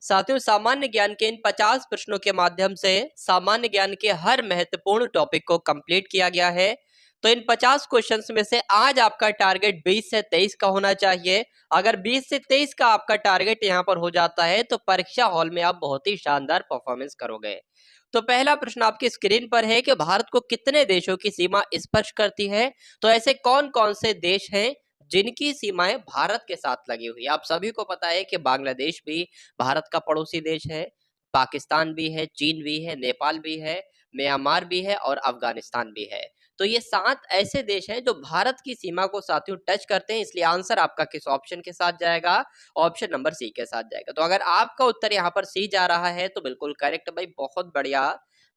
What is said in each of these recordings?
साथियों, सामान्य ज्ञान के इन 50 प्रश्नों के माध्यम से सामान्य ज्ञान के हर महत्वपूर्ण टॉपिक को कंप्लीट किया गया है। तो इन 50 क्वेश्चंस में से आज आपका टारगेट 20 से 23 का होना चाहिए। अगर 20 से 23 का आपका टारगेट यहां पर हो जाता है तो परीक्षा हॉल में आप बहुत ही शानदार परफॉर्मेंस करोगे। तो पहला प्रश्न आपकी स्क्रीन पर है कि भारत को कितने देशों की सीमा स्पर्श करती है। तो ऐसे कौन कौन से देश हैं जिनकी सीमाएं भारत के साथ लगी हुई है। आप सभी को पता है कि बांग्लादेश भी भारत का पड़ोसी देश है, पाकिस्तान भी है, चीन भी है, नेपाल भी है, म्यांमार भी है और अफगानिस्तान भी है। तो ये 7 ऐसे देश हैं जो भारत की सीमा को साथियों टच करते हैं, इसलिए आंसर आपका किस ऑप्शन के साथ जाएगा? ऑप्शन नंबर सी के साथ जाएगा। तो अगर आपका उत्तर यहाँ पर सी जा रहा है तो बिल्कुल करेक्ट भाई, बहुत बढ़िया,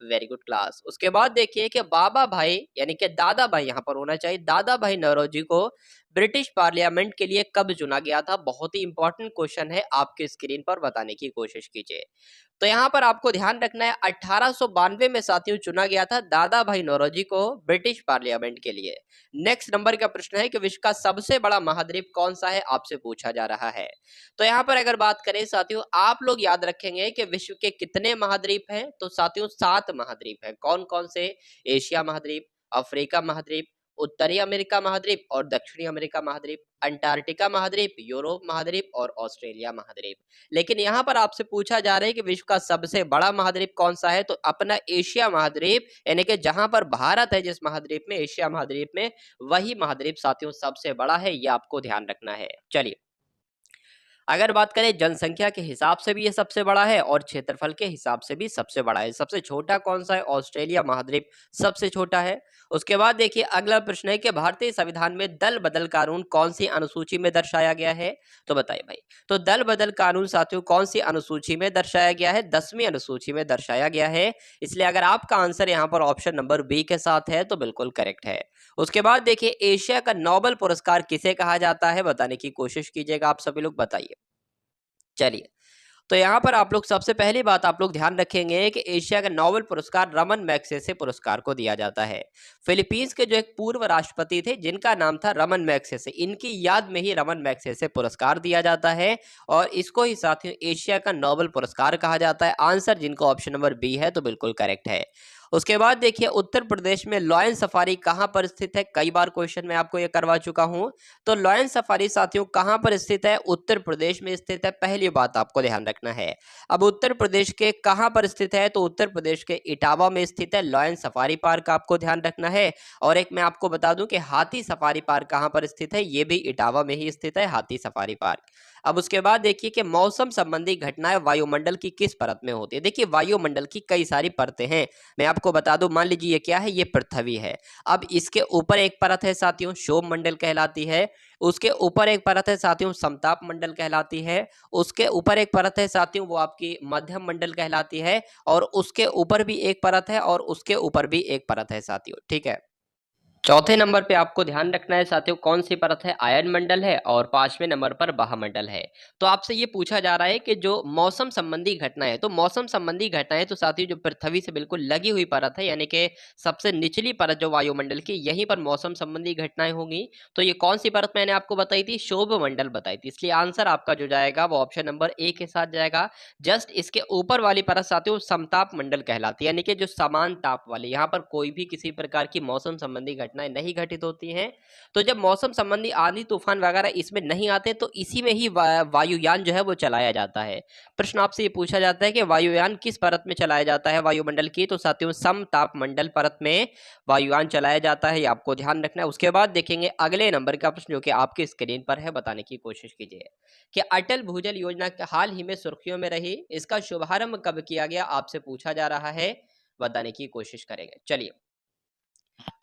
वेरी गुड क्लास। उसके बाद देखिए कि बाबा भाई यानी कि दादा भाई यहाँ पर होना चाहिए, दादा भाई नौरोजी को ब्रिटिश पार्लियामेंट के लिए कब चुना गया था? बहुत ही इंपॉर्टेंट क्वेश्चन है, आपके स्क्रीन पर बताने की कोशिश कीजिए। तो यहाँ पर आपको ध्यान रखना है 1892 में साथियों चुना गया था दादा भाई नौरोजी को ब्रिटिश पार्लियामेंट के लिए। नेक्स्ट नंबर का प्रश्न है कि विश्व का सबसे बड़ा महाद्वीप कौन सा है, आपसे पूछा जा रहा है। तो यहाँ पर अगर बात करें साथियों, आप लोग याद रखेंगे कि विश्व के कितने महाद्वीप हैं? तो साथियों 7 महाद्वीप हैं। कौन कौन से? एशिया महाद्वीप, अफ्रीका महाद्वीप, उत्तरी अमेरिका महाद्वीप और दक्षिणी अमेरिका महाद्वीप, अंटार्कटिका महाद्वीप, यूरोप महाद्वीप और ऑस्ट्रेलिया महाद्वीप। लेकिन यहाँ पर आपसे पूछा जा रहा है कि विश्व का सबसे बड़ा महाद्वीप कौन सा है? तो अपना एशिया महाद्वीप, यानी कि जहां पर भारत है जिस महाद्वीप में, एशिया महाद्वीप में, वही महाद्वीप साथियों सबसे बड़ा है, ये आपको ध्यान रखना है। चलिए, अगर बात करें जनसंख्या के हिसाब से भी ये सबसे बड़ा है और क्षेत्रफल के हिसाब से भी सबसे बड़ा है। सबसे छोटा कौन सा है? ऑस्ट्रेलिया महाद्वीप सबसे छोटा है। उसके बाद देखिए अगला प्रश्न है कि भारतीय संविधान में दल बदल कानून कौन सी अनुसूची में दर्शाया गया है? तो बताइए भाई। तो दल बदल कानून साथियों कौन सी अनुसूची में दर्शाया गया है? 10वीं अनुसूची में दर्शाया गया है। इसलिए अगर आपका आंसर यहाँ पर ऑप्शन नंबर बी के साथ है तो बिल्कुल करेक्ट है। उसके बाद देखिए एशिया का नोबेल पुरस्कार किसे कहा जाता है? बताने की कोशिश कीजिएगा आप सभी लोग, बताइए। चलिए, तो यहाँ पर आप लोग सबसे पहली बात आप लोग ध्यान रखेंगे कि एशिया का नोबेल पुरस्कार रमन मैग्सेसे पुरस्कार को दिया जाता है। फिलीपींस के जो एक पूर्व राष्ट्रपति थे जिनका नाम था रमन मैग्सेसे, इनकी याद में ही रमन मैग्सेसे पुरस्कार दिया जाता है और इसको ही साथियों एशिया का नोबेल पुरस्कार कहा जाता है। आंसर जिनको ऑप्शन नंबर बी है तो बिल्कुल करेक्ट है। उसके बाद देखिए उत्तर प्रदेश में लॉयन सफारी कहाँ पर स्थित है? कई बार क्वेश्चन में आपको ये करवा चुका हूं। तो लॉयन सफारी साथियों कहां पर स्थित है? उत्तर प्रदेश में स्थित है, पहली बात आपको ध्यान रखना है। अब उत्तर प्रदेश के कहां पर स्थित है? तो उत्तर प्रदेश के इटावा में स्थित है लॉयन सफारी पार्क, आपको ध्यान रखना है। और एक मैं आपको बता दूं कि हाथी सफारी पार्क कहां पर स्थित है? ये भी इटावा में ही स्थित है हाथी सफारी पार्क। अब उसके बाद देखिए कि मौसम संबंधी घटनाएं वायुमंडल की किस परत में होती है? देखिए वायुमंडल की कई सारी परतें हैं, मैं आपको बता दूं। मान लीजिए ये क्या है? ये पृथ्वी है। अब इसके ऊपर एक परत है साथियों शोभ मंडल कहलाती है। उसके ऊपर एक परत है साथियों समताप मंडल कहलाती है। उसके ऊपर एक परत है साथियों वो आपकी मध्यम मंडल कहलाती है। और उसके ऊपर भी एक परत है और उसके ऊपर भी एक परत है साथियों, ठीक है। चौथे नंबर पे आपको ध्यान रखना है साथियों कौन सी परत है? आयन मंडल है। और 5वें नंबर पर बाह्यमंडल है। तो आपसे ये पूछा जा रहा है कि जो मौसम संबंधी घटनाएं है, तो मौसम संबंधी घटनाएं तो साथियों जो पृथ्वी से बिल्कुल लगी हुई परत है, यानी कि सबसे निचली परत जो वायुमंडल की, यहीं पर मौसम संबंधी घटनाएं होंगी। तो ये कौन सी परत मैंने आपको बताई थी? शोभ मंडल बताई थी। इसलिए आंसर आपका जो जाएगा वो ऑप्शन नंबर ए के साथ जाएगा। जस्ट इसके ऊपर वाली परत साथियों समताप मंडल कहलाती है, यानी कि जो समान ताप वाली, यहाँ पर कोई भी किसी प्रकार की मौसम संबंधी घटनाएं नहीं घटित होती हैं। तो जब मौसम संबंधी आंधी तूफान वगैरह इसमें नहीं आते तो इसी में ही वायुयान जो है वो चलाया जाता है। प्रश्न आपसे ये पूछा जाता है कि वायुयान किस परत में चलाया जाता है वायुमंडल की? तो साथियों समताप मंडल परत में वायुयान चलाया जाता है, ये आपको ध्यान रखना है। उसके बाद देखेंगे अगले नंबर का प्रश्न जो कि आपके स्क्रीन पर है, बताने की कोशिश कीजिए कि अटल भूजल योजना हाल ही में सुर्खियों में रही, इसका शुभारंभ कब किया गया? आपसे पूछा जा रहा है, बताने की कोशिश करेंगे। चलिए,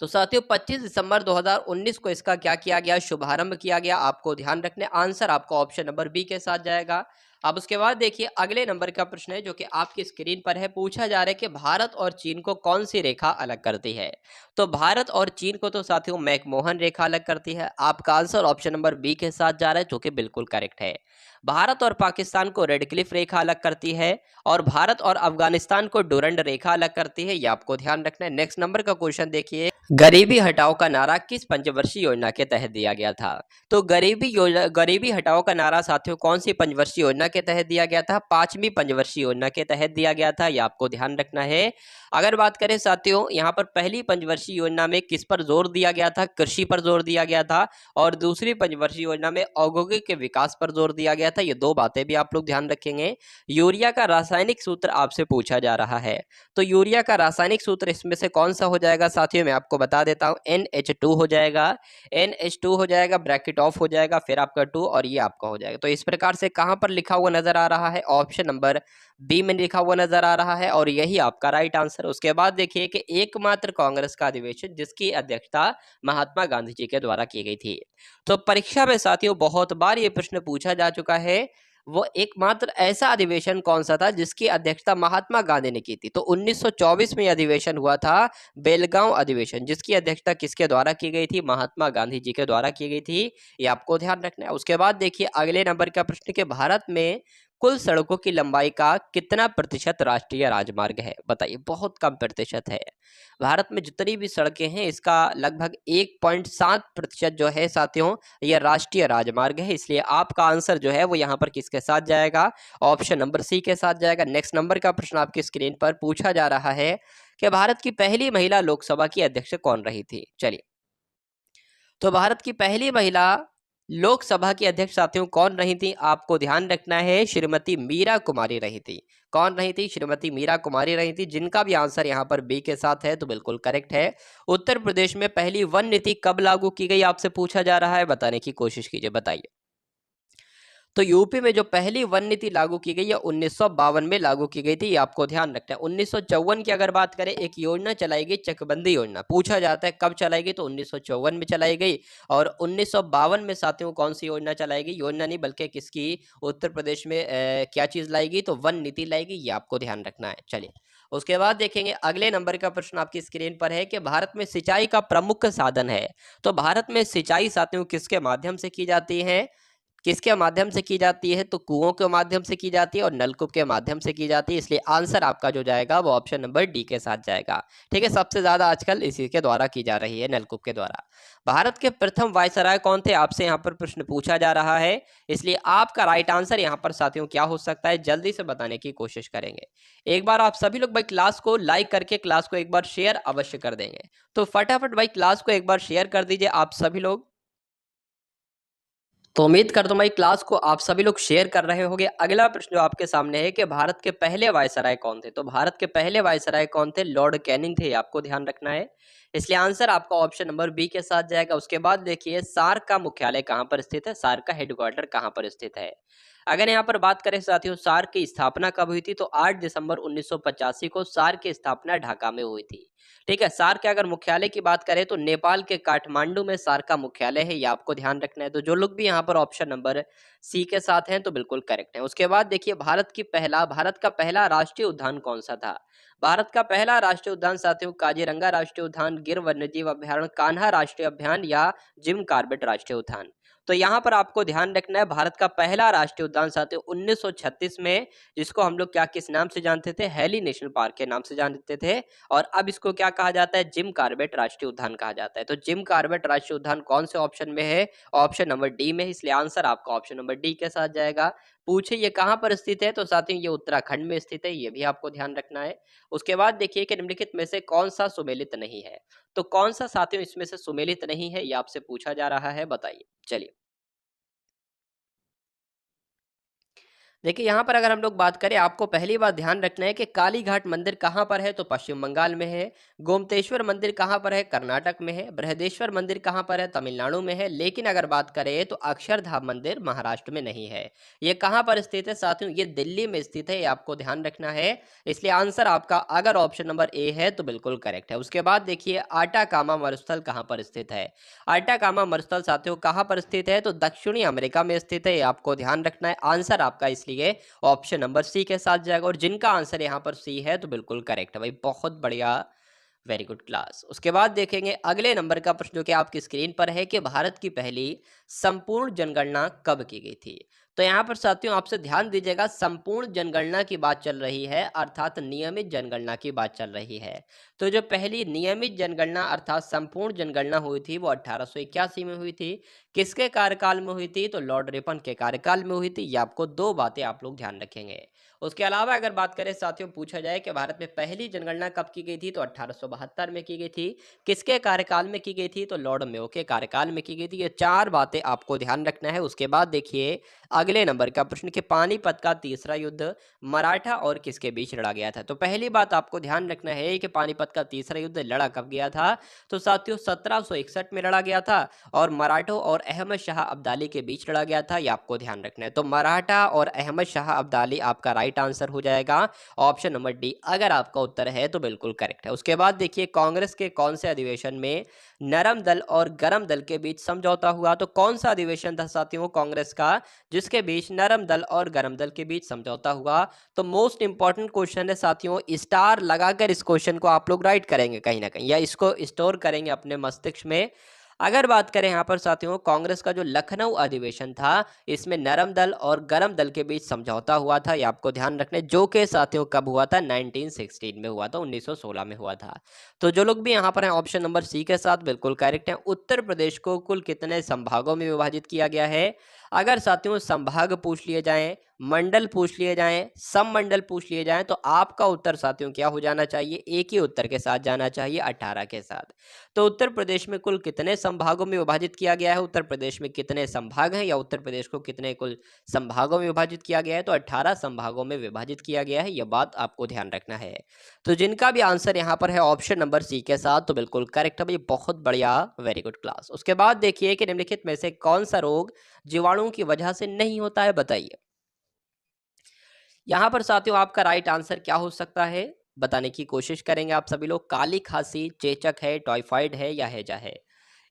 तो साथियों 25 दिसंबर 2019 को इसका क्या किया गया? शुभारंभ किया गया, आपको ध्यान रखने। आंसर आपका ऑप्शन नंबर बी के साथ जाएगा। अब उसके बाद देखिए अगले नंबर का प्रश्न है जो कि आपकी स्क्रीन पर है। पूछा जा रहा है कि भारत और चीन को कौन सी रेखा अलग करती है? तो भारत और चीन को तो साथियों मैकमोहन रेखा अलग करती है। आपका आंसर ऑप्शन नंबर बी के साथ जा रहा है जो कि बिल्कुल करेक्ट है। भारत और पाकिस्तान को रेड क्लिफ रेखा अलग करती है और भारत और अफगानिस्तान को डूरंड रेखा अलग करती है, ये आपको ध्यान रखना है। नेक्स्ट नंबर का क्वेश्चन देखिए, गरीबी हटाओ का नारा किस पंचवर्षीय योजना के तहत दिया गया था? तो गरीबी हटाओ का नारा साथियों कौन सी पंचवर्षीय योजना के तहत दिया गया था? पांचवी पंचवर्षीय योजना के तहत दिया गया था, ये आपको ध्यान रखना है। अगर बात करें साथियों, यहाँ पर पहली पंचवर्षीय योजना में किस पर जोर दिया गया था? कृषि पर जोर दिया गया था। और दूसरी पंचवर्षीय योजना में औद्योगिक के विकास पर जोर दिया गया था। ये दो बातें भी आप लोग ध्यान रखेंगे। यूरिया का रासायनिक सूत्र आपसे पूछा जा रहा है, तो यूरिया का रासायनिक सूत्र इसमें से कौन सा हो जाएगा साथियों? मैं आपको बता देता हूं, NH2 हो जाएगा। NH2 हो जाएगा, ब्रैकेट ऑफ हो जाएगा, फिर आपका 2 और ये आपका हो जाएगा। तो इस प्रकार से कहां पर लिखा हुआ नजर आ रहा है? ऑप्शन नंबर बी में लिखा हुआ नजर आ रहा है और यही आपका राइट आंसर। उसके बाद देखिए कि एकमात्र कांग्रेस का अधिवेशन जिसकी अध्यक्षता महात्मा गांधी जी के द्वारा की गई थी। तो परीक्षा में साथियों बहुत बार ये प्रश्न पूछा जा चुका है, वो एकमात्र ऐसा अधिवेशन कौन सा था जिसकी अध्यक्षता महात्मा गांधी ने की थी? तो 1924 में अधिवेशन हुआ था, बेलगांव अधिवेशन, जिसकी अध्यक्षता किसके द्वारा की गई थी? महात्मा गांधी जी के द्वारा की गई थी, ये आपको ध्यान रखना है। उसके बाद देखिए अगले नंबर का प्रश्न के भारत में कुल सड़कों की लंबाई का कितना प्रतिशत राष्ट्रीय राजमार्ग है? बताइए, बहुत कम प्रतिशत है। भारत में जितनी भी सड़कें हैं इसका लगभग 1.7% जो है साथियों ये राष्ट्रीय राजमार्ग है, इसलिए आपका आंसर जो है वो यहाँ पर किसके साथ जाएगा? ऑप्शन नंबर सी के साथ जाएगा। नेक्स्ट नंबर का प्रश्न आपकी स्क्रीन पर पूछा जा रहा है कि भारत की पहली महिला लोकसभा की अध्यक्ष कौन रही थी? चलिए, तो भारत की पहली महिला लोकसभा की अध्यक्ष साथियों कौन रही थी? आपको ध्यान रखना है, श्रीमती मीरा कुमारी रही थी। कौन रही थी? श्रीमती मीरा कुमारी रही थी, जिनका भी आंसर यहाँ पर बी के साथ है, तो बिल्कुल करेक्ट है। उत्तर प्रदेश में पहली वन नीति कब लागू की गई आपसे पूछा जा रहा है, बताने की कोशिश कीजिए, बताइए। तो यूपी में जो पहली वन नीति लागू की गई है 1952 में लागू की गई थी, ये आपको ध्यान रखना है। 1954 की अगर बात करें, एक योजना चलाई गई, चकबंदी योजना। पूछा जाता है कब चलाई गई, तो 1954 में चलाई गई। और 1952 में साथियों कौन सी योजना चलाई गई? योजना नहीं बल्कि किसकी, उत्तर प्रदेश में क्या चीज लाई गई? तो वन नीति लाई गई, ये आपको ध्यान रखना है। चलिए, उसके बाद देखेंगे अगले नंबर का प्रश्न आपकी स्क्रीन पर है कि भारत में सिंचाई का प्रमुख साधन है। तो भारत में सिंचाई साथियों किसके माध्यम से की जाती है? किसके माध्यम से की जाती है? तो कुओं के माध्यम से की जाती है और नलकूप के माध्यम से की जाती है, इसलिए आंसर आपका जो जाएगा वो ऑप्शन नंबर डी के साथ जाएगा। ठीक है, सबसे ज्यादा आजकल इसी के द्वारा की जा रही है, नलकूप के द्वारा। भारत के प्रथम वायसराय कौन थे? आपसे यहाँ पर प्रश्न पूछा जा रहा है, इसलिए आपका राइट आंसर यहाँ पर साथियों क्या हो सकता है, जल्दी से बताने की कोशिश करेंगे। एक बार आप सभी लोग भाई क्लास को लाइक करके क्लास को एक बार शेयर अवश्य कर देंगे, तो फटाफट भाई क्लास को एक बार शेयर कर दीजिए आप सभी लोग। तो उम्मीद करता हूँ भाई क्लास को आप सभी लोग शेयर कर रहे होंगे। अगला प्रश्न जो आपके सामने है कि भारत के पहले वायसराय कौन थे? तो भारत के पहले वायसराय कौन थे? लॉर्ड कैनिंग थे, आपको ध्यान रखना है, इसलिए आंसर आपका ऑप्शन नंबर बी के साथ जाएगा। उसके बाद देखिए सार्क का मुख्यालय कहाँ पर स्थित है, सार्क का हेडक्वार्टर कहाँ पर स्थित है? अगर यहाँ पर बात करें साथियों सार्क की स्थापना कब हुई थी, तो 8 दिसंबर 1985 को सार्क की स्थापना ढाका में हुई थी। ठीक है, सार्क के अगर मुख्यालय की बात करें तो नेपाल के काठमांडू में सार्क का मुख्यालय है, ये आपको ध्यान रखना है। तो जो लोग भी यहाँ पर ऑप्शन नंबर सी के साथ हैं तो बिल्कुल करेक्ट है। उसके बाद देखिए भारत का पहला राष्ट्रीय उद्यान कौन सा था? भारत का पहला राष्ट्रीय उद्यान साथियों काजीरंगा राष्ट्रीय उद्यान, गिर वन्यजीव अभ्यारण्य, कान्हा राष्ट्रीय अभ्यान या जिम कॉर्बेट राष्ट्रीय उद्यान। तो यहाँ पर आपको ध्यान रखना है, भारत का पहला राष्ट्रीय उद्यान साथियों 1936 में, जिसको हम लोग क्या किस नाम से जानते थे? हैली नेशनल पार्क के नाम से जानते थे, और अब इसको क्या कहा जाता है? जिम कॉर्बेट राष्ट्रीय उद्यान कहा जाता है। तो जिम कॉर्बेट राष्ट्रीय उद्यान कौन से ऑप्शन में है? ऑप्शन नंबर डी में, इसलिए आंसर आपका ऑप्शन नंबर डी के साथ जाएगा। पूछे ये कहाँ पर स्थित है, तो साथियों ये उत्तराखंड में स्थित है, ये भी आपको ध्यान रखना है। उसके बाद देखिए कि निम्नलिखित में से कौन सा सुमेलित नहीं है? तो कौन सा साथियों इसमें से सुमेलित नहीं है, ये आपसे पूछा जा रहा है, बताइए। चलिए, देखिए यहाँ पर अगर हम लोग बात करें, आपको पहली बात ध्यान रखना है कि कालीघाट मंदिर कहाँ पर है, तो पश्चिम बंगाल में है। गोमतेश्वर मंदिर कहाँ पर है? कर्नाटक में है। बृहदेश्वर मंदिर कहाँ पर है? तमिलनाडु में है। लेकिन अगर बात करें तो अक्षरधाम मंदिर महाराष्ट्र में नहीं है। ये कहाँ पर स्थित है साथियों? ये दिल्ली में स्थित है, ये आपको ध्यान रखना है, इसलिए आंसर आपका अगर ऑप्शन नंबर ए है तो बिल्कुल करेक्ट है। उसके बाद देखिए आटाकामा मरुस्थल कहाँ पर स्थित है? आटाकामा मरुस्थल साथियों कहाँ पर स्थित है? तो दक्षिणी अमेरिका में स्थित है, ये आपको ध्यान रखना है। आंसर आपका इसलिए ऑप्शन नंबर सी के साथ जाएगा, और जिनका आंसर यहाँ पर सी है तो बिल्कुल करेक्ट है भाई, बहुत बढ़िया, वेरी गुड क्लास। उसके बाद देखेंगे अगले नंबर का प्रश्न जो कि आपकी स्क्रीन पर है कि भारत की पहली संपूर्ण जनगणना कब की गई थी? तो यहाँ पर साथियों आपसे ध्यान दीजिएगा, संपूर्ण जनगणना की बात चल रही है, अर्थात नियमित जनगणना की बात चल रही है। तो जो पहली नियमित जनगणना अर्थात संपूर्ण जनगणना हुई थी वो 1881 में हुई थी। किसके कार्यकाल में हुई थी? तो लॉर्ड रिपन के कार्यकाल में हुई थी। ये आपको दो बातें आप लोग ध्यान रखेंगे। उसके अलावा अगर बात करें साथियों, पूछा जाए कि भारत में पहली जनगणना कब की गई थी? तो 1872 में की गई थी। किसके कार्यकाल में की गई थी? तो लॉर्ड मेयो के कार्यकाल में की गई थी। ये चार बातें आपको ध्यान रखना है। उसके बाद देखिए अगले नंबर का प्रश्न कि पानीपत का तीसरा युद्ध मराठा और किसके बीच लड़ा गया था? तो पहली बात आपको ध्यान रखना है कि पानीपत का तीसरा युद्ध लड़ा कब गया था? तो साथियों 1761 में लड़ा गया था और मराठों और अहमद शाह अब्दाली के बीच लड़ा गया था। ये आपको ध्यान रखना है। तो मराठा और अहमद शाह अब्दाली आपका राइट आंसर हो जाएगा। ऑप्शन नंबर डी अगर आपका उत्तर है तो बिल्कुल करेक्ट है। उसके बाद देखिए कांग्रेस के कौन से अधिवेशन में नरम दल और गरम दल के बीच समझौता हुआ? तो कौन सा अधिवेशन था साथियों कांग्रेस का जिसके बीच नरम दल और गरम दल के बीच समझौता हुआ? तो मोस्ट इंपॉर्टेंट क्वेश्चन है साथियों, स्टार लगाकर इस क्वेश्चन को आप लोग राइट करेंगे कहीं ना कहीं या इसको स्टोर करेंगे अपने मस्तिष्क में। अगर बात करें यहाँ पर साथियों कांग्रेस का जो लखनऊ अधिवेशन था, इसमें नरम दल और गरम दल के बीच समझौता हुआ था। ये आपको ध्यान रखना है, जो कि साथियों कब हुआ था? 1916 में हुआ था, 1916 में हुआ था। तो जो लोग भी यहाँ पर हैं ऑप्शन नंबर सी के साथ बिल्कुल करेक्ट है। उत्तर प्रदेश को कुल कितने संभागों में विभाजित किया गया है? अगर साथियों संभाग पूछ लिए जाएं, मंडल पूछ लिए जाएं, सब मंडल पूछ लिए जाएं, तो आपका उत्तर साथियों क्या हो जाना चाहिए? एक ही उत्तर के साथ जाना चाहिए, 18 के साथ। तो उत्तर प्रदेश में कुल कितने संभागों में विभाजित किया गया है? उत्तर प्रदेश में कितने संभाग हैं या उत्तर प्रदेश को कितने कुल संभागों में विभाजित किया गया है? तो 18 संभागों में विभाजित किया गया है। यह बात आपको ध्यान रखना है। तो जिनका भी आंसर यहाँ पर है ऑप्शन नंबर सी के साथ तो बिल्कुल करेक्ट है भाई, बहुत बढ़िया, वेरी गुड क्लास। उसके बाद देखिए कि निम्नलिखित में से कौन सा रोग जीवाणुओं की वजह से नहीं होता है? बताइए। यहाँ पर साथियों आपका राइट आंसर क्या हो सकता है बताने की कोशिश करेंगे आप सभी लोग। काली खांसी, चेचक है, टाइफाइड है या हैजा है?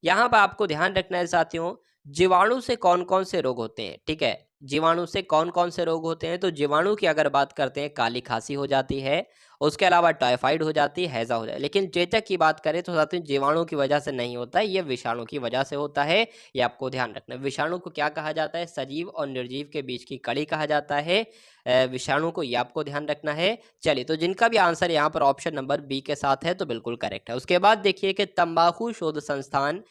यहाँ पर आपको ध्यान रखना है साथियों, जीवाणु से कौन कौन से रोग होते हैं, ठीक है? जीवाणु से कौन कौन से रोग होते हैं? तो जीवाणु की अगर बात करते हैं, काली खांसी हो जाती है, उसके अलावा टाइफाइड हो जाती है, हैजा हो जाए। लेकिन चेचक की बात करें तो साथियों जीवाणु की वजह से नहीं होता है, ये विषाणु की वजह से होता है। ये आपको ध्यान रखना है। विषाणु को क्या कहा जाता है? सजीव और निर्जीव के बीच की कड़ी कहा जाता है विषाणु को, ये आपको ध्यान रखना है। चलिए, तो जिनका भी आंसर यहाँ पर ऑप्शन नंबर बी के साथ है तो बिल्कुल करेक्ट है। उसके बाद देखिए कि तंबाकू शोध संस्थान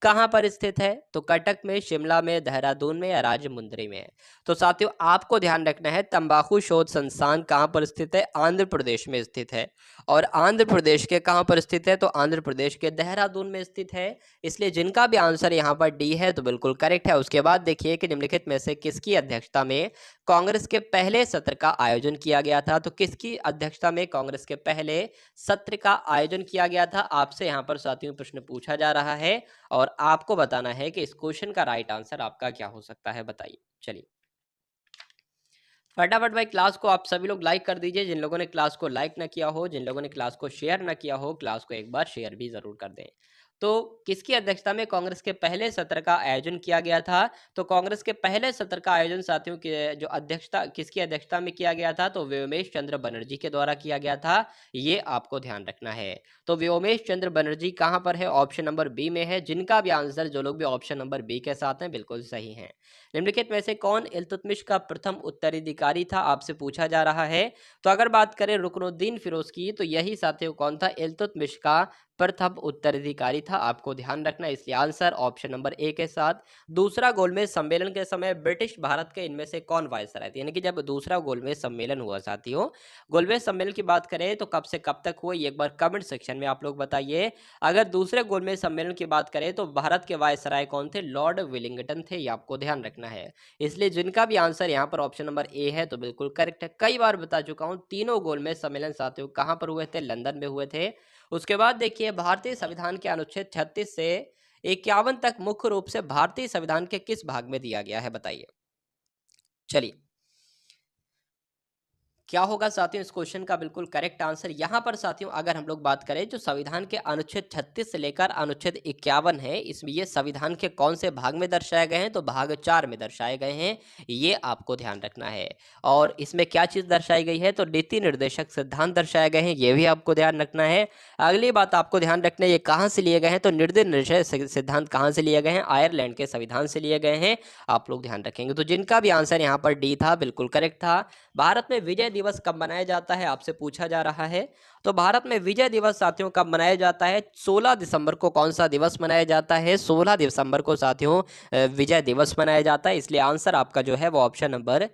कहाँ पर स्थित है? तो कटक में, शिमला में, देहरादून में या राजमुंदरी में? तो साथियों आपको ध्यान रखना है, तंबाकू शोध संस्थान कहाँ पर स्थित है? आंध्र प्रदेश में स्थित है। और आंध्र प्रदेश के कहाँ पर स्थित है? तो आंध्र प्रदेश के देहरादून में स्थित है। इसलिए जिनका भी आंसर यहाँ पर डी है तो बिल्कुल करेक्ट है। उसके बाद देखिए कि निम्नलिखित में से किसकी अध्यक्षता में कांग्रेस के पहले सत्र का आयोजन किया गया था? तो किसकी अध्यक्षता में कांग्रेस के पहले सत्र का आयोजन किया गया था? आपसे यहाँ पर साथियों प्रश्न पूछा जा रहा है और आपको बताना है कि इस क्वेश्चन का राइट आंसर आपका क्या हो सकता है, बताइए। चलिए फटाफट भाई क्लास को आप सभी लोग लाइक कर दीजिए। जिन लोगों ने क्लास को लाइक ना किया हो, जिन लोगों ने क्लास को शेयर ना किया हो, क्लास को एक बार शेयर भी जरूर कर दें। तो किसकी अध्यक्षता में कांग्रेस के पहले सत्र का आयोजन किया गया था? तो कांग्रेस के पहले सत्र का आयोजन साथियों के जो अध्यक्षता किसकी अध्यक्षता में किया गया था? तो व्योमेश चंद्र बनर्जी के द्वारा किया गया था। ये आपको ध्यान रखना है। तो व्योमेश चंद्र बनर्जी कहाँ पर है? ऑप्शन नंबर बी में है। जिनका भी आंसर, जो लोग भी ऑप्शन नंबर बी के साथ हैं, बिल्कुल सही है। निम्नलिखित में से कौन इल्तुतमिश का प्रथम उत्तराधिकारी था? आपसे पूछा जा रहा है। तो अगर बात करें रुकनुद्दीन फिरोज की तो यही साथियों कौन था? इल्तुतमिश का प्रथम उत्तराधिकारी था। आपको ध्यान रखना है, इसलिए आंसर ऑप्शन नंबर ए के साथ। दूसरा गोलमेज सम्मेलन के समय ब्रिटिश भारत के इनमें से कौन वायसराय थे? यानी कि जब दूसरा गोलमेज सम्मेलन हुआ साथियों, गोलमेज सम्मेलन की बात करें तो कब से कब तक हुआ, ये एक बार कमेंट सेक्शन में आप लोग बताइए। अगर दूसरे गोलमेज सम्मेलन की बात करें तो भारत के वायसराय कौन थे? लॉर्ड विलिंगटन थे। ये आपको ध्यान रखना है। इसलिए जिनका भी आंसर यहाँ पर ऑप्शन नंबर ए है तो बिल्कुल करेक्ट है। कई बार बता चुका हूँ, तीनों गोलमेज सम्मेलन साथियों कहाँ पर हुए थे? लंदन में हुए थे। उसके बाद देखिए भारतीय संविधान के अनुच्छेद 36 से 51 तक मुख्य रूप से भारतीय संविधान के किस भाग में दिया गया है? बताइए। चलिए क्या होगा साथियों इस क्वेश्चन का बिल्कुल करेक्ट आंसर? यहाँ पर साथियों अगर हम लोग बात करें जो संविधान के अनुच्छेद 36 से लेकर अनुच्छेद 51 है, इसमें ये संविधान के कौन से भाग में दर्शाए गए हैं? तो भाग 4 में दर्शाए गए हैं, ये आपको ध्यान रखना है। और इसमें क्या चीज़ दर्शाई गई है? तो नीति निर्देशक सिद्धांत दर्शाए गए हैं, ये भी आपको ध्यान रखना है। अगली बात आपको ध्यान रखना है, ये कहाँ से लिए गए हैं? तो नीति निर्देशक सिद्धांत कहाँ से लिए गए हैं? आयरलैंड के संविधान से लिए गए हैं, आप लोग ध्यान रखेंगे। तो जिनका भी आंसर यहाँ पर डी था बिल्कुल करेक्ट था। भारत में विजय दिवस कब मनाया जाता है आपसे पूछा जा रहा है। तो भारत में विजय दिवस साथियों कब मनाया जाता है? 16 दिसंबर को कौन सा दिवस मनाया जाता है? 16 दिसंबर को साथियों विजय दिवस मनाया जाता है, इसलिए आंसर आपका जो है वो ऑप्शन नंबर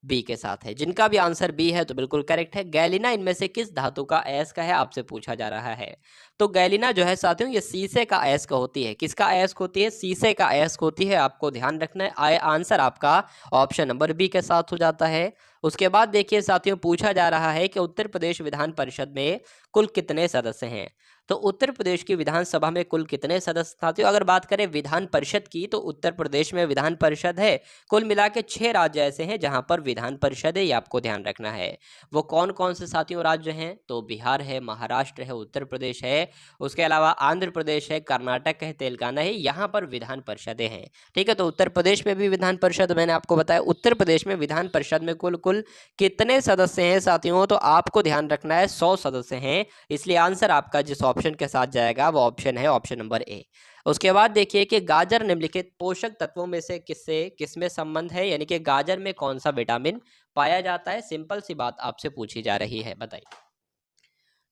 बी के साथ है। जिनका भी आंसर बी है तो बिल्कुल करेक्ट है। गैलिना इनमें से किस धातु का अयस्क है आपसे पूछा जा रहा है। तो गैलिना जो है साथियों ये शीशे का अयस्क होती है। किसका अयस्क होती है? शीशे का अयस्क होती है, आपको ध्यान रखना है। आंसर आपका ऑप्शन नंबर बी के साथ हो जाता है। उसके बाद देखिए साथियों पूछा जा रहा है कि उत्तर प्रदेश विधान परिषद में कुल कितने सदस्य हैं? तो उत्तर प्रदेश की विधानसभा में कुल कितने सदस्य? साथियों अगर बात करें विधान परिषद की तो उत्तर प्रदेश में विधान परिषद है, कुल मिला के 6 राज्य ऐसे हैं जहां पर विधान परिषद है, ये आपको ध्यान रखना है। वो कौन कौन से साथियों राज्य हैं? तो बिहार है, महाराष्ट्र है, उत्तर प्रदेश है, उसके अलावा आंध्र प्रदेश है, कर्नाटक है, तेलंगाना है, यहाँ पर विधान परिषदें हैं। ठीक है, तो उत्तर प्रदेश में भी विधान परिषद मैंने आपको बताया। उत्तर प्रदेश में विधान परिषद में कुल कुल कितने सदस्य हैं साथियों? तो आपको ध्यान रखना है 100 सदस्य हैं, इसलिए आंसर आपका जिस ऑप्शन के साथ जाएगा वो ऑप्शन है ऑप्शन नंबर ए। उसके बाद देखिए कि गाजर निम्नलिखित पोषक तत्वों में से किसमें संबंध है, यानी कि गाजर में कौन सा विटामिन पाया जाता है? सिंपल सी बात आपसे पूछी जा रही है, बताइए।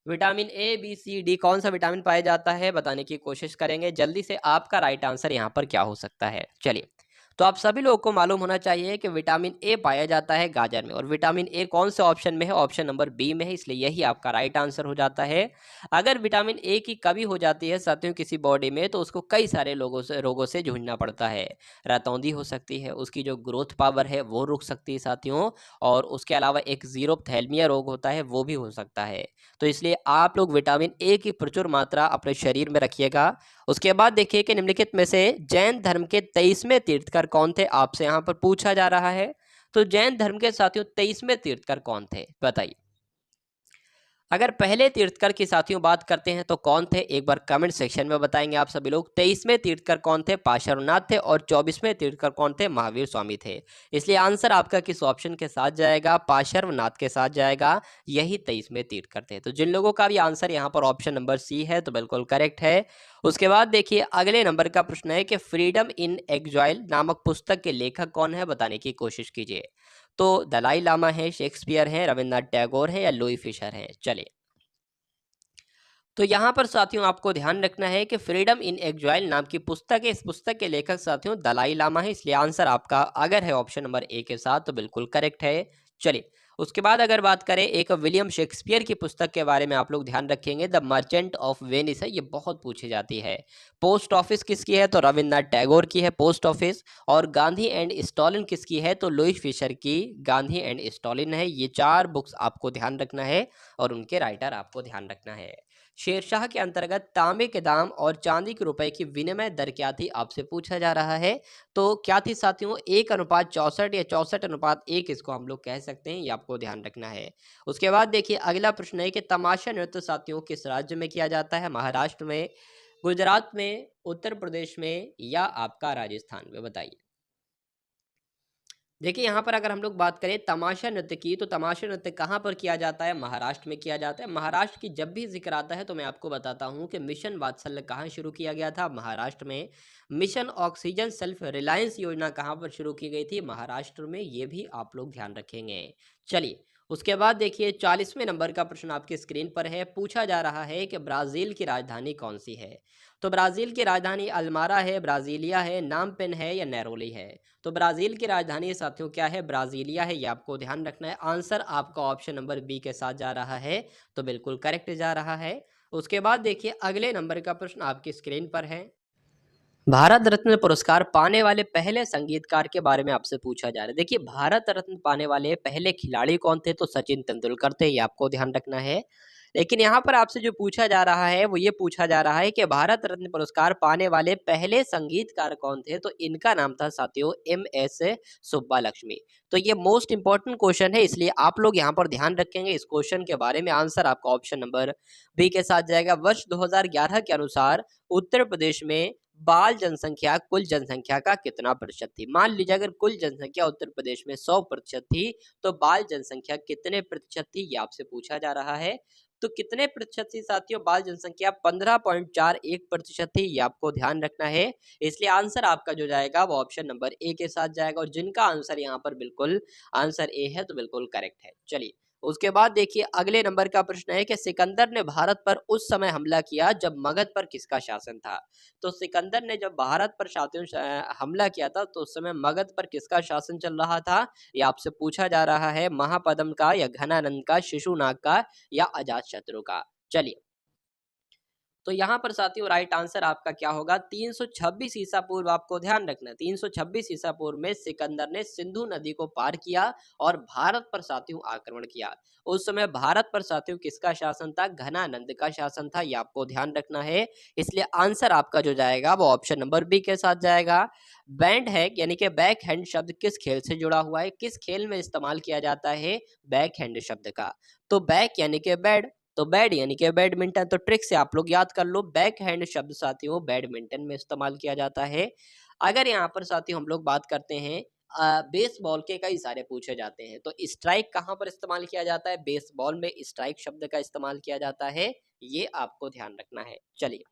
Vitamin A B C D कौन सा विटामिन पाया जाता है, बताने की कोशिश करेंगे। जल्दी से आपका राइट आंसर यहाँ पर क्या हो सकता है? चलिए, तो आप सभी लोगों को मालूम होना चाहिए कि विटामिन ए पाया जाता है गाजर में, और विटामिन ए कौन से ऑप्शन में है? ऑप्शन नंबर बी में है, इसलिए यही आपका राइट आंसर हो जाता है। अगर विटामिन ए की कमी हो जाती है साथियों किसी बॉडी में, तो उसको कई सारे रोगों से जूझना पड़ता है। रतौंधी हो सकती है, उसकी जो ग्रोथ पावर है वो रुक सकती है साथियों, और उसके अलावा एक जीरोपथैल्मिया रोग होता है वो भी हो सकता है। तो इसलिए आप लोग विटामिन ए की प्रचुर मात्रा अपने शरीर में रखिएगा। उसके बाद देखिए कि निम्नलिखित में से जैन धर्म के 23वें तीर्थकर कौन थे, आपसे यहाँ पर पूछा जा रहा है। तो जैन धर्म के साथियों 23वें तीर्थकर कौन थे, बताइए। अगर पहले तीर्थकर की साथियों बात करते हैं तो कौन थे, एक बार कमेंट सेक्शन में बताएंगे आप सभी लोग। 23वें तीर्थकर कौन थे? पार्श्वनाथ थे। और 24वें तीर्थकर कौन थे? महावीर स्वामी थे। इसलिए आंसर आपका किस ऑप्शन के साथ जाएगा? पार्श्वनाथ के साथ जाएगा, यही 23वें तीर्थकर थे। तो जिन लोगों का भी आंसर यहाँ पर ऑप्शन नंबर सी है तो बिल्कुल करेक्ट है। उसके बाद देखिए अगले नंबर का प्रश्न है कि फ्रीडम इन एग्जाइल नामक पुस्तक के लेखक कौन है, बताने की कोशिश कीजिए। तो दलाई लामा है, शेक्सपियर है, रविन्द्रनाथ टैगोर है, या लुई फिशर है। चलिए, तो यहाँ पर साथियों आपको ध्यान रखना है कि फ्रीडम इन एग्जाइल नाम की पुस्तक है, इस पुस्तक के लेखक साथियों दलाई लामा है, इसलिए आंसर आपका अगर है ऑप्शन नंबर ए के साथ तो बिल्कुल करेक्ट है। चलिए, उसके बाद अगर बात करें एक विलियम शेक्सपियर की पुस्तक के बारे में, आप लोग ध्यान रखेंगे द मर्चेंट ऑफ वेनिस है, ये बहुत पूछी जाती है। पोस्ट ऑफिस किसकी है? तो रविन्द्रनाथ टैगोर की है पोस्ट ऑफिस। और गांधी एंड स्टॉलिन किसकी है? तो लुई फिशर की गांधी एंड स्टॉलिन है। ये 4 बुक्स आपको ध्यान रखना है और उनके राइटर आपको ध्यान रखना है। शेरशाह के अंतर्गत तांबे के दाम और चांदी के रुपए की विनिमय दर क्या थी, आपसे पूछा जा रहा है। तो क्या थी साथियों? 1:64 या 64:1 इसको हम लोग कह सकते हैं, ये आपको ध्यान रखना है। उसके बाद देखिए अगला प्रश्न है कि तमाशा नृत्य साथियों किस राज्य में किया जाता है? महाराष्ट्र में, गुजरात में, उत्तर प्रदेश में, या आपका राजस्थान में, बताइए। देखिए यहाँ पर अगर हम लोग बात करें तमाशा नृत्य की, तो तमाशा नृत्य कहाँ पर किया जाता है? महाराष्ट्र में किया जाता है। महाराष्ट्र की जब भी जिक्र आता है तो मैं आपको बताता हूँ कि मिशन वात्सल्य कहाँ शुरू किया गया था? महाराष्ट्र में। मिशन ऑक्सीजन सेल्फ रिलायंस योजना कहाँ पर शुरू की गई थी? महाराष्ट्र में। ये भी आप लोग ध्यान रखेंगे। चलिए, उसके बाद देखिए 40वें नंबर का प्रश्न आपकी स्क्रीन पर है। पूछा जा रहा है कि ब्राजील की राजधानी कौन सी है? तो ब्राजील की राजधानी अल्मारा है, ब्राजीलिया है, नामपेन है, या नैरोली है। तो ब्राजील की राजधानी साथियों क्या है? ब्राजीलिया है, ये आपको ध्यान रखना है। आंसर आपका ऑप्शन नंबर बी के साथ जा रहा है, तो बिल्कुल करेक्ट जा रहा है। उसके बाद देखिए अगले नंबर का प्रश्न आपकी स्क्रीन पर है। भारत रत्न पुरस्कार पाने वाले पहले संगीतकार के बारे में आपसे पूछा जा रहा है। देखिए भारत रत्न पाने वाले पहले खिलाड़ी कौन थे? तो सचिन तेंदुलकर थे, ये आपको ध्यान रखना है। लेकिन यहाँ पर आपसे जो पूछा जा रहा है वो ये पूछा जा रहा है कि भारत रत्न पुरस्कार पाने वाले पहले संगीतकार कौन थे, तो इनका नाम था साथियों MS सुब्बालक्ष्मी। तो ये मोस्ट इंपॉर्टेंट क्वेश्चन है, इसलिए आप लोग यहाँ पर ध्यान रखेंगे इस क्वेश्चन के बारे में। आंसर आपका ऑप्शन नंबर बी के साथ जाएगा। वर्ष 2011 के अनुसार उत्तर प्रदेश में बाल जनसंख्या कुल जनसंख्या का कितना प्रतिशत थी। मान लीजिए अगर कुल जनसंख्या उत्तर प्रदेश में 100% थी, तो बाल जनसंख्या कितने प्रतिशत थी, ये आपसे पूछा जा रहा है। तो कितने प्रतिशत थी साथियों बाल जनसंख्या? 15.41% थी, ये आपको ध्यान रखना है। इसलिए आंसर आपका जो जाएगा वो ऑप्शन नंबर ए के साथ जाएगा, और जिनका आंसर यहाँ पर बिल्कुल आंसर ए है तो बिल्कुल करेक्ट है। चलिए उसके बाद देखिए अगले नंबर का प्रश्न है कि सिकंदर ने भारत पर उस समय हमला किया जब मगध पर किसका शासन था। तो सिकंदर ने जब भारत पर हमला किया था तो उस समय मगध पर किसका शासन चल रहा था, ये आपसे पूछा जा रहा है। महापद्म का या घनानंद का, शिशुनाग का या अजातशत्रु का। चलिए तो यहाँ पर साथियों राइट आंसर आपका क्या होगा, 326 ईसा पूर्व। आपको ध्यान रखना है 326 ईसा पूर्व में सिकंदर ने सिंधु नदी को पार किया और भारत पर साथियों आक्रमण किया। उस समय भारत पर साथियों किसका शासन था? घनानंद का शासन था, ये आपको ध्यान रखना है। इसलिए आंसर आपका जो जाएगा वो ऑप्शन नंबर बी के साथ जाएगा। बैंड है यानी कि बैक हैंड शब्द किस खेल से जुड़ा हुआ है, किस खेल में इस्तेमाल किया जाता है बैक हैंड शब्द का? तो बैक यानी कि बैड, तो बैड यानी कि बैडमिंटन। तो ट्रिक से आप लोग याद कर लो, बैक हैंड शब्द साथियों बैडमिंटन में इस्तेमाल किया जाता है। अगर यहाँ पर साथियों हम लोग बात करते हैं बेसबॉल के कई सारे पूछे जाते हैं, तो स्ट्राइक कहाँ पर इस्तेमाल किया जाता है? बेसबॉल में स्ट्राइक शब्द का इस्तेमाल किया जाता है, ये आपको ध्यान रखना है। चलिए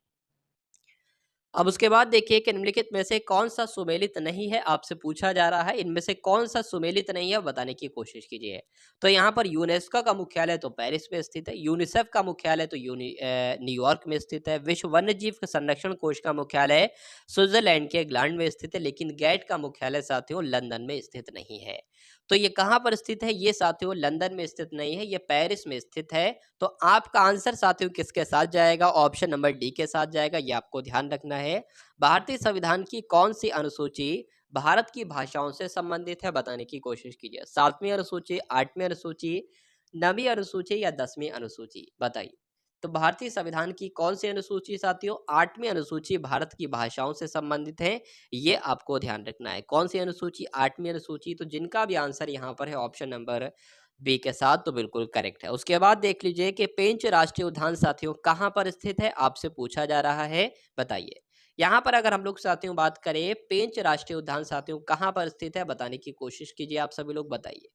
अब उसके बाद देखिए कि निम्नलिखित में से कौन सा सुमेलित नहीं है, आपसे पूछा जा रहा है इनमें से कौन सा सुमेलित नहीं है बताने की कोशिश कीजिए। तो यहाँ पर यूनेस्को का मुख्यालय तो पेरिस में स्थित है, यूनिसेफ का मुख्यालय तो न्यूयॉर्क में स्थित है, विश्व वन्य जीव संरक्षण कोष का मुख्यालय स्विट्जरलैंड के ग्लांड में स्थित है, लेकिन गैट का मुख्यालय साथियों लंदन में स्थित नहीं है। तो ये कहाँ पर स्थित है? ये साथियों लंदन में स्थित नहीं है, ये पेरिस में स्थित है। तो आपका आंसर साथियों किसके साथ जाएगा? ऑप्शन नंबर डी के साथ जाएगा, ये आपको ध्यान रखना है। भारतीय संविधान की कौन सी अनुसूची भारत की भाषाओं से संबंधित है, बताने की कोशिश कीजिए। 7वीं अनुसूची, 8वीं अनुसूची, 9वीं अनुसूची या 10वीं अनुसूची, बताइए। तो भारतीय संविधान की कौन सी अनुसूची साथियों? 8वीं अनुसूची भारत की भाषाओं से संबंधित है, ये आपको ध्यान रखना है। कौन सी अनुसूची? 8वीं अनुसूची। तो जिनका भी आंसर यहाँ पर है ऑप्शन नंबर बी के साथ तो बिल्कुल करेक्ट है। उसके बाद देख लीजिए कि पेंच राष्ट्रीय उद्यान साथियों कहाँ पर स्थित है, आपसे पूछा जा रहा है, बताइए। यहाँ पर अगर हम लोग साथियों बात करें पेंच राष्ट्रीय उद्यान साथियों कहाँ पर स्थित है, बताने की कोशिश कीजिए आप सभी लोग, बताइए।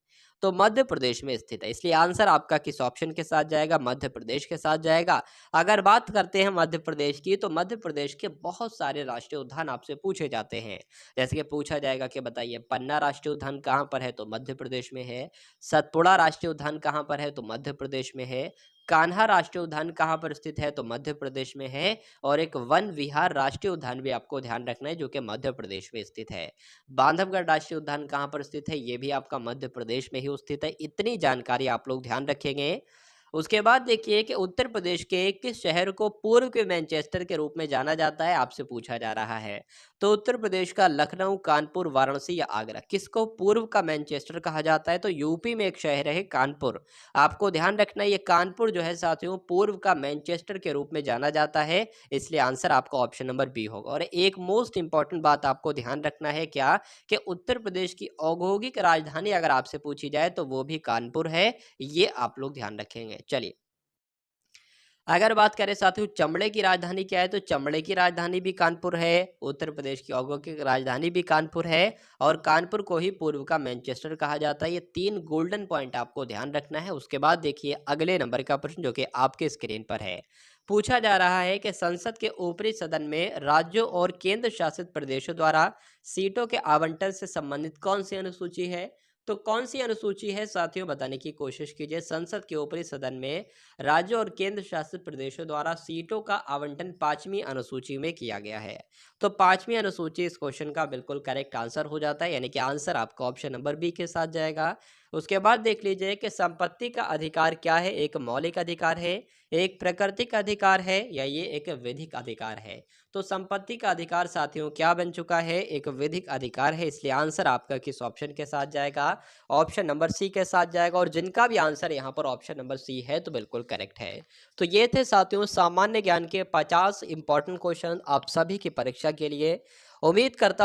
तो मध्य प्रदेश में स्थित है, इसलिए आंसर आपका किस ऑप्शन के साथ जाएगा? मध्य प्रदेश के साथ जाएगा। अगर बात करते हैं मध्य प्रदेश की, तो मध्य प्रदेश के बहुत सारे राष्ट्रीय उद्यान आपसे पूछे जाते हैं। जैसे कि पूछा जाएगा कि बताइए पन्ना राष्ट्रीय उद्यान कहाँ पर है, तो मध्य प्रदेश में है। सतपुड़ा राष्ट्रीय उद्यान कहाँ पर है, तो मध्य प्रदेश में है। कान्हा राष्ट्रीय उद्यान कहाँ पर स्थित है, तो मध्य प्रदेश में है। और एक वन विहार राष्ट्रीय उद्यान भी आपको ध्यान रखना है जो कि मध्य प्रदेश में स्थित है। बांधवगढ़ राष्ट्रीय उद्यान कहाँ पर स्थित है, ये भी आपका मध्य प्रदेश में ही स्थित है। इतनी जानकारी आप लोग ध्यान रखेंगे। उसके बाद देखिए कि उत्तर प्रदेश के किस शहर को पूर्व के मैनचेस्टर के रूप में जाना जाता है, आपसे पूछा जा रहा है। तो उत्तर प्रदेश का लखनऊ, कानपुर, वाराणसी या आगरा, किसको पूर्व का मैनचेस्टर कहा जाता है? तो यूपी में एक शहर है कानपुर। आपको ध्यान रखना है ये कानपुर जो है साथियों पूर्व का मैनचेस्टर के रूप में जाना जाता है, इसलिए आंसर आपका ऑप्शन नंबर बी होगा। और एक मोस्ट इंपॉर्टेंट बात आपको ध्यान रखना है क्या, कि उत्तर प्रदेश की औद्योगिक राजधानी अगर आपसे पूछी जाए तो वो भी कानपुर है, ये आप लोग ध्यान रखेंगे। चलिए अगर बात करें साथियों चमड़े की राजधानी क्या है, तो चमड़े की राजधानी भी कानपुर है, उत्तर प्रदेश की औद्योगिक राजधानी भी कानपुर है, और कानपुर को ही पूर्व का मैनचेस्टर कहा जाता है। ये 3 गोल्डन पॉइंट आपको ध्यान रखना है। उसके बाद देखिए अगले नंबर का प्रश्न जो कि आपके स्क्रीन पर है। पूछा जा रहा है कि संसद के ऊपरी सदन में राज्यों और केंद्र शासित प्रदेशों द्वारा सीटों के आवंटन से संबंधित कौन सी अनुसूची है? तो कौन सी अनुसूची है साथियों, बताने की कोशिश कीजिए। संसद के ऊपरी सदन में राज्यों और केंद्र शासित प्रदेशों द्वारा सीटों का आवंटन 5वीं अनुसूची में किया गया है। तो 5वीं अनुसूची इस क्वेश्चन का बिल्कुल करेक्ट आंसर हो जाता है, यानी कि आंसर आपका ऑप्शन नंबर बी के साथ जाएगा। उसके बाद देख लीजिए कि संपत्ति का अधिकार क्या है, एक मौलिक अधिकार है, एक प्राकृतिक अधिकार है, या ये एक विधिक अधिकार है। तो संपत्ति का अधिकार साथियों क्या बन चुका है, एक विधिक अधिकार है, इसलिए आंसर आपका किस ऑप्शन के साथ जाएगा, ऑप्शन नंबर सी के साथ जाएगा। और जिनका भी आंसर यहाँ पर ऑप्शन नंबर सी है तो बिल्कुल करेक्ट है। तो ये थे साथियों सामान्य ज्ञान के 50 इंपॉर्टेंट क्वेश्चन आप सभी की परीक्षा के लिए। उम्मीद करता